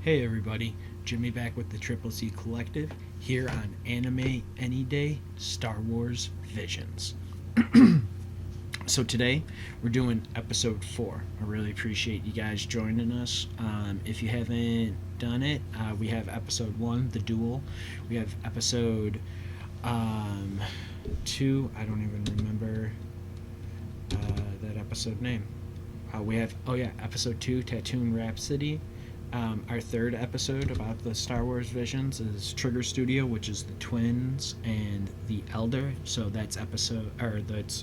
Hey everybody, Jimmy back with the Triple C Collective here on Anime Any Day Star Wars Visions. So today we're doing episode 4. I really appreciate you guys joining us. If you haven't done it, we have episode 1, The Duel. We have episode 2, I don't even remember that episode name. We have, episode 2, Tatooine Rhapsody. Our third episode about the Star Wars Visions is Trigger Studio, which is the twins and the Elder. So that's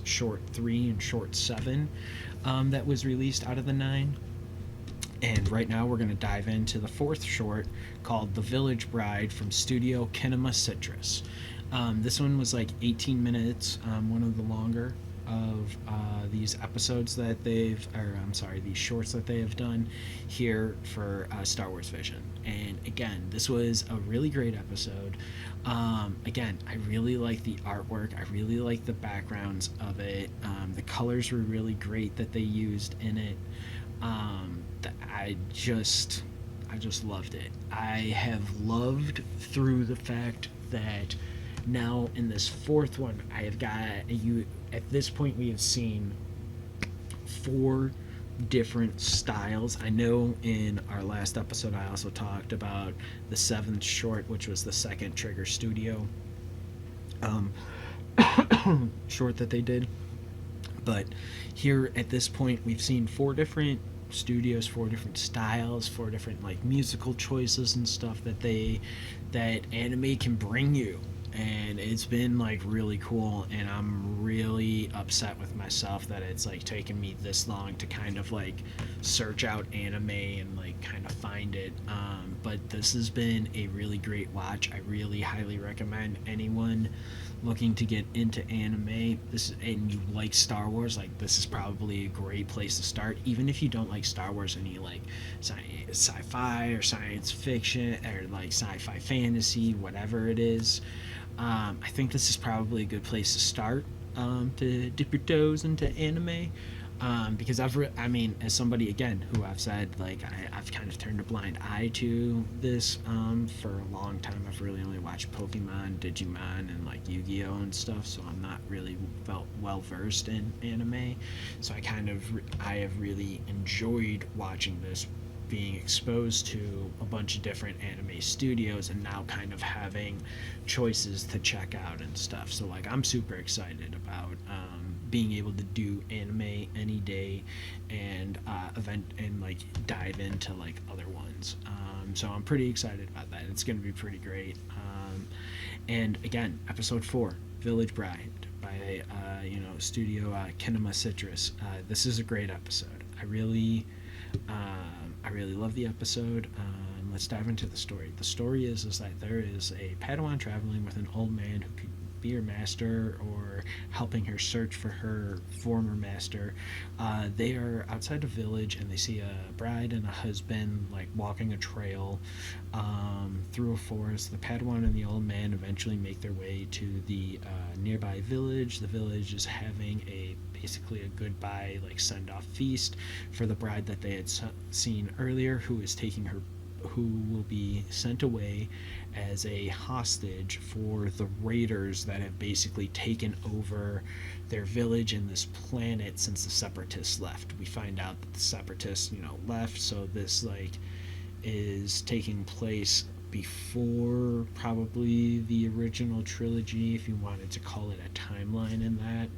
short 3 and short 7 that was released out of the 9. And right now we're going to dive into the fourth short called The Village Bride from Studio Kinema Citrus. This one was like 18 minutes, one of the longer of these episodes that these shorts that they have done here for Star Wars Vision. And again, this was a really great episode. Again, I really like the artwork. I really like the backgrounds of it. The colors were really great that they used in it. I just loved it. I have loved through the fact that now in this fourth one I have got you. At this point we have seen 4 different styles. I know in our last episode I also talked about the 7th short, which was the second Trigger Studio short that they did. But here at this point we've seen 4 different studios, 4 different styles, 4 different like musical choices and stuff that anime can bring you. And it's been like really cool, and I'm really upset with myself that it's like taken me this long to kind of like search out anime and like kind of find it. But this has been a really great watch. I really highly recommend anyone looking to get into anime and you like Star Wars, like this is probably a great place to start. Even if you don't like Star Wars and you like sci-fi or science fiction or like sci-fi fantasy, whatever it is, I think this is probably a good place to start, to dip your toes into anime. Because as somebody again who I've said like I've kind of turned a blind eye to this for a long time. I've really only watched Pokemon, Digimon, and like Yu-Gi-Oh and stuff, so I'm not really felt well versed in anime. So I have really enjoyed watching this, being exposed to a bunch of different anime studios and now kind of having choices to check out and stuff. So like I'm super excited about being able to do anime any day and event and like dive into like other ones. So I'm pretty excited about that. It's going to be pretty great. And again, episode 4, Village Bride by Studio Kinema Citrus. This is a great episode. I really love the episode. Let's dive into the story. The story is that there is a Padawan traveling with an old man who could be her master or helping her search for her former master. They are outside a village and they see a bride and a husband like walking a trail through a forest. The Padawan and the old man eventually make their way to the nearby village. The village is having basically a goodbye like send-off feast for the bride that they had seen earlier, who will be sent away as a hostage for the raiders that have basically taken over their village and this planet since the separatists left. We find out that the separatists left, so this like is taking place before probably the original trilogy, if you wanted to call it a timeline in that.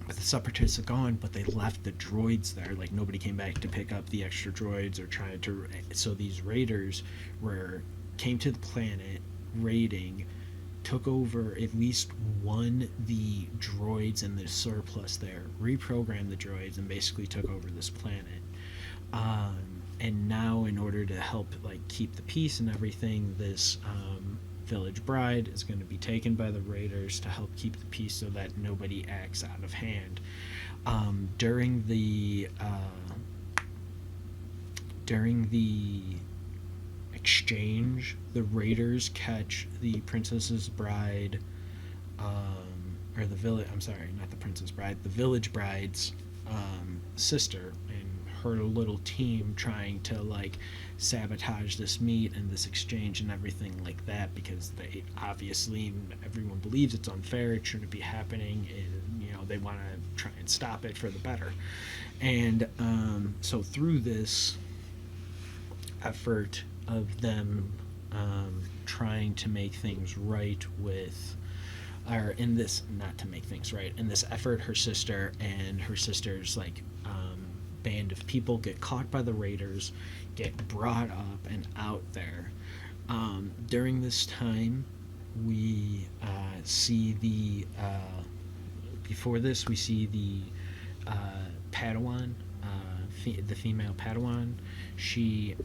But the separatists are gone, but they left the droids there. Like nobody came back to pick up the extra droids or tried to. So these raiders came to the planet, raiding, took over at least one the droids and the surplus there, reprogrammed the droids, and basically took over this planet. And now, in order to help like keep the peace and everything, this village bride is going to be taken by the raiders to help keep the peace so that nobody acts out of hand. During the exchange, the raiders catch the princess's bride, the village bride's sister and her little team trying to like sabotage this meet and this exchange and everything like that, because they obviously, everyone believes it's unfair, it shouldn't be happening, and they want to try and stop it for the better. And so through this effort of them trying to make things right with, or in this, not to make things right, in this effort, her sister and her sister's like band of people get caught by the raiders, get brought up and out there. During this time, we see the before this we see the Padawan, the female Padawan. She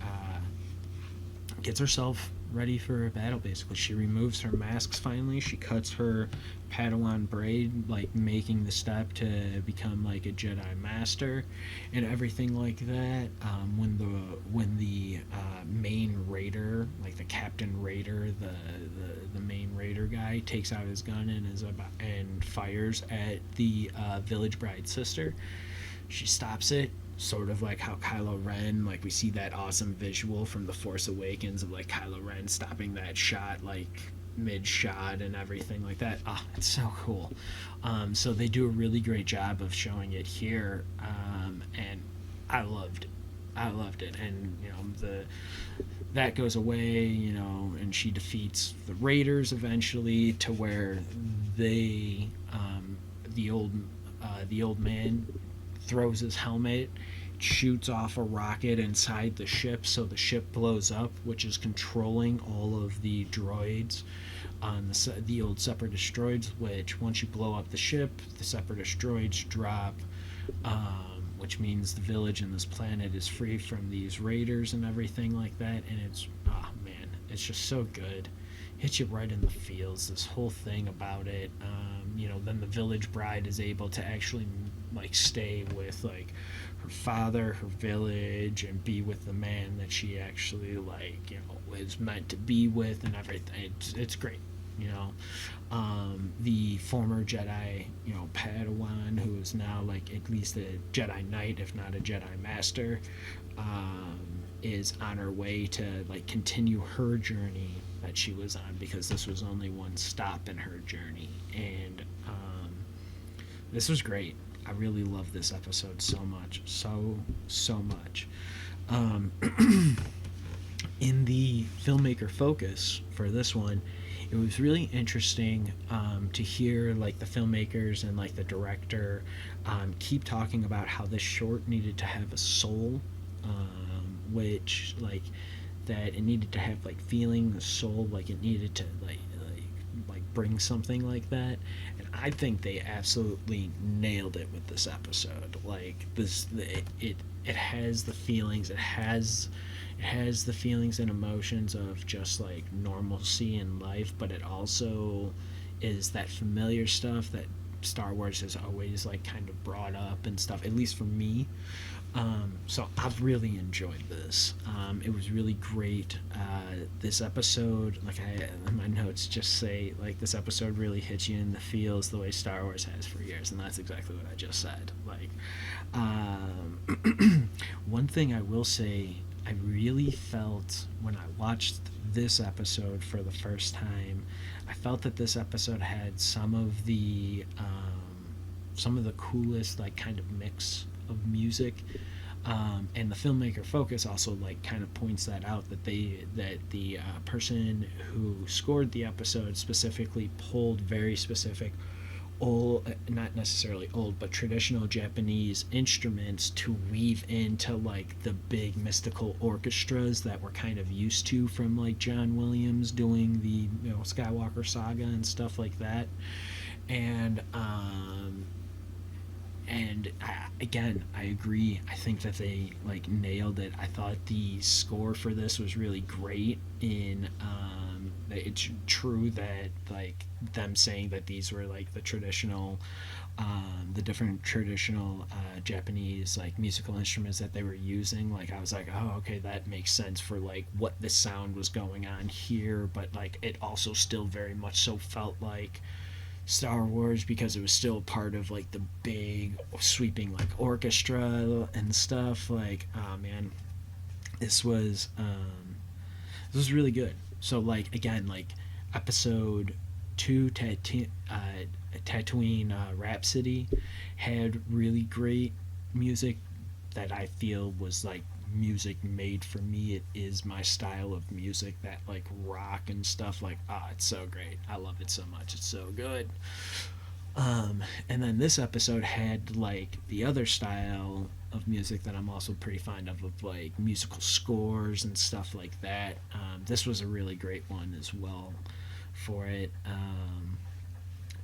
gets herself ready for a battle. Basically, she removes her masks. Finally, she cuts her Padawan braid, like making the step to become like a Jedi Master, and everything like that. When the main raider, like the Captain Raider, the main raider guy, takes out his gun and fires at the village bride's sister, she stops it, sort of like how Kylo Ren, like we see that awesome visual from The Force Awakens of like Kylo Ren stopping that shot like mid-shot and everything like that. It's so cool. So they do a really great job of showing it here, and I loved it. And that goes away, and she defeats the Raiders eventually, to where they the old man throws his helmet, shoots off a rocket inside the ship, so the ship blows up, which is controlling all of the droids on the old Separatist droids, which once you blow up the ship, the Separatist droids drop, which means the village and this planet is free from these raiders and everything like that. And it's, man, it's just so good. Hits you right in the feels, this whole thing about it. Then the village bride is able to actually like stay with like her father, her village, and be with the man that she actually is meant to be with and everything. It's great. The former Jedi, Padawan, who is now like at least a Jedi Knight, if not a Jedi Master, is on her way to like continue her journey that she was on, because this was only one stop in her journey. And this was great. I really love this episode so much, so much. In the filmmaker focus for this one, it was really interesting to hear like the filmmakers and like the director keep talking about how this short needed to have a soul, which like that it needed to have like feeling, the soul, like it needed to like bring something like that. And I think they absolutely nailed it with this episode. Like this, it has the feelings, it has the feelings and emotions of just like normalcy in life, but it also is that familiar stuff that Star Wars has always like kind of brought up and stuff, at least for me. So I've really enjoyed this. It was really great. This episode, like my notes just say, like this episode really hits you in the feels the way Star Wars has for years, and that's exactly what I just said. Like, one thing I will say, I really felt when I watched this episode for the first time, I felt that this episode had some of the coolest like kind of mix of music, and the filmmaker focus also like kind of points that out, that the person who scored the episode specifically pulled very specific old, not necessarily old, but traditional Japanese instruments to weave into like the big mystical orchestras that we're kind of used to from like John Williams doing the Skywalker saga and stuff like that. And again, I agree. I think that they like nailed it. I thought the score for this was really great. It's true that like them saying that these were like the traditional, the different traditional Japanese like musical instruments that they were using. Like I was like, oh, okay, that makes sense for like what the sound was going on here. But like it also still very much so felt like Star Wars because it was still part of like the big sweeping like orchestra and stuff. Like, oh man, this was this was really good. So like again, like episode two, Tatooine Rhapsody had really great music that I feel was like music made for me. It is my style of music, that like rock and stuff. Like, ah, it's so great. I love it so much. It's so good. And then this episode had like the other style of music that I'm also pretty fond of like musical scores and stuff like that. This was a really great one as well for it.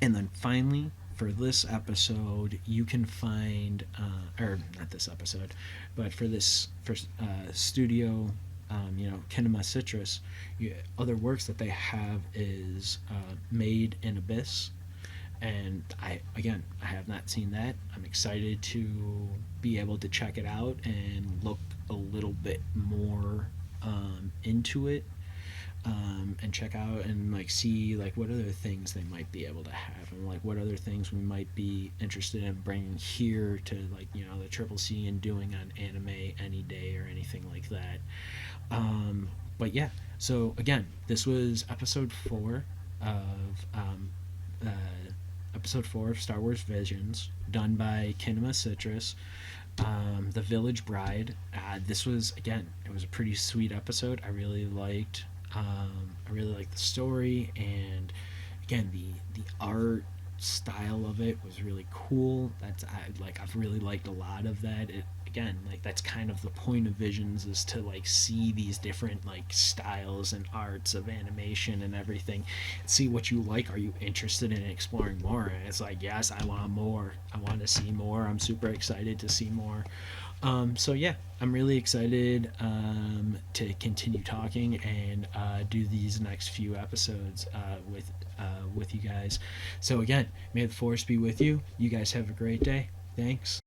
And then finally, for this episode, you can find, or not this episode, but for this for studio, Kinema Citrus, other works that they have is Made in Abyss, and I have not seen that. I'm excited to be able to check it out and look a little bit more into it, and check out and like see like what other things they might be able to have, and like what other things we might be interested in bringing here to like the Triple C and doing on Anime Any Day or anything like that. But yeah, so again, this was uh, episode 4 of Star Wars Visions, done by Kinema Citrus. The Village Bride. This was again, it was a pretty sweet episode. I really liked the story, and again, the art style of it was really cool. I've really liked a lot of that. Again, like that's kind of the point of Visions, is to like see these different like styles and arts of animation and everything, see what you like. Are you interested in exploring more? And it's like, yes, I want more. I want to see more. I'm super excited to see more. So yeah, I'm really excited to continue talking and do these next few episodes with you guys. So again, may the force be with you. You guys have a great day. Thanks.